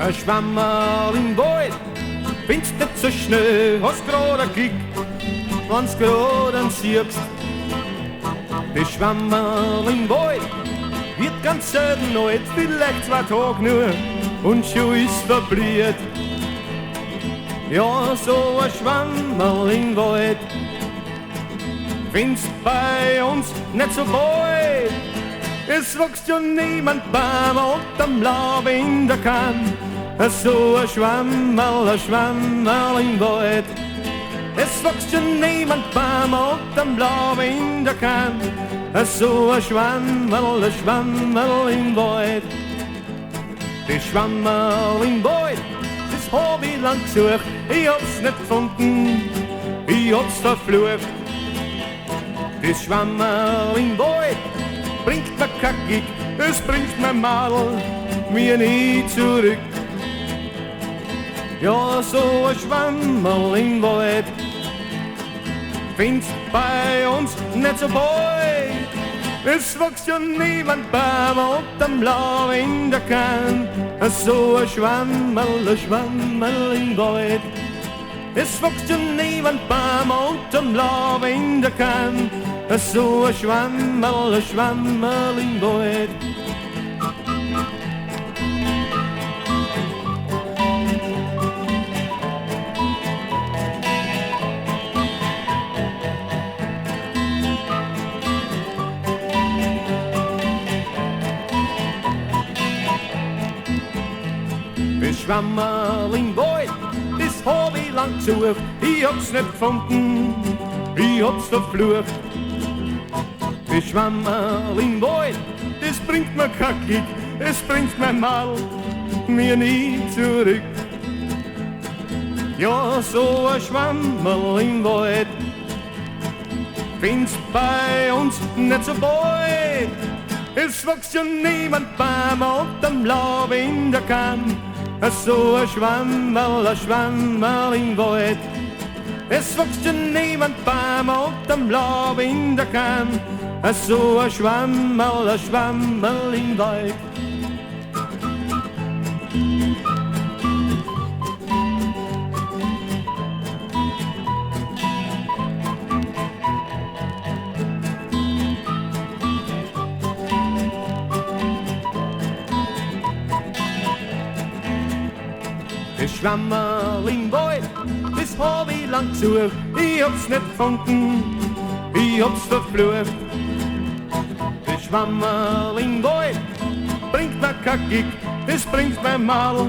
Ein Schwammerl im Wald, findest nicht so schnell, hast grad ein Glück, wenn's grad an siehst. Das Schwammerl im Wald wird ganz selten alt, vielleicht 2 Tage nur und schon ist verblüht. Ja, so ein Schwammerl im Wald findest bei uns nicht so bald. Es wächst ja niemand Baum unterm Laub in der Kahn. So ein Schwammerl im Wald. Es wächst ja niemand Baum unterm Laub in der Kahn. So ein Schwammerl im Wald. Das Schwammerl im Wald, das hab ich lang gesucht. Ich hab's nicht gefunden, ich hab's verflucht. Das Schwammerl im Wald bringt mir kackig, es bringt mein Madel mir nie zurück. Ja, so ein Schwammerl im Wald findest bei uns nicht so bald. Es wächst ja niemand Baum unterm Laub in der Kahn. So ein Schwammerl im Wald. Es wächst ja niemand Baum unterm Laub in der Kahn. So ein Schwammerl im Wald. Das Schwammerl im Wald, das hab ich lang gesucht. Ich hab's nicht gefunden, ich hab's verflucht. Das Schwammerl im Wald, das bringt mir kackig, es bringt mein Mal mir nie zurück. Ja, so ein Schwammerl im Wald findest bei uns nicht so bald. Es wächst ja niemand Baum unterm Laub in der Kahn. So ein Schwammerl im Wald. Es wächst ja niemand Baum unterm Laub in der Kahn. So ein Schwammerl im Wald. Das Schwammerl im Wald, das hab ich lang gesucht. Ich hab's nicht gefunden, ich hab's verflucht. Das Schwammerl im Wald bringt mir kackig, es bringt mein Madel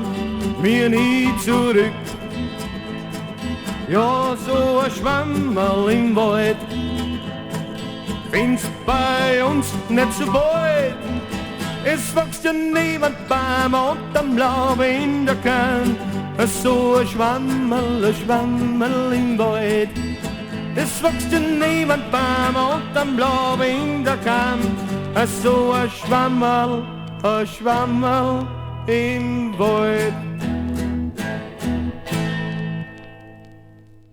mir nie zurück. Ja, so ein Schwammerl im Wald findest bei uns nicht so bald. Es wächst ja niemand Baum unterm Laub in der Kahn. So ein Schwammerl im Wald. Es wächst ja niemand Baum unterm Laub in der Kahn. So ein Schwammerl im Wald.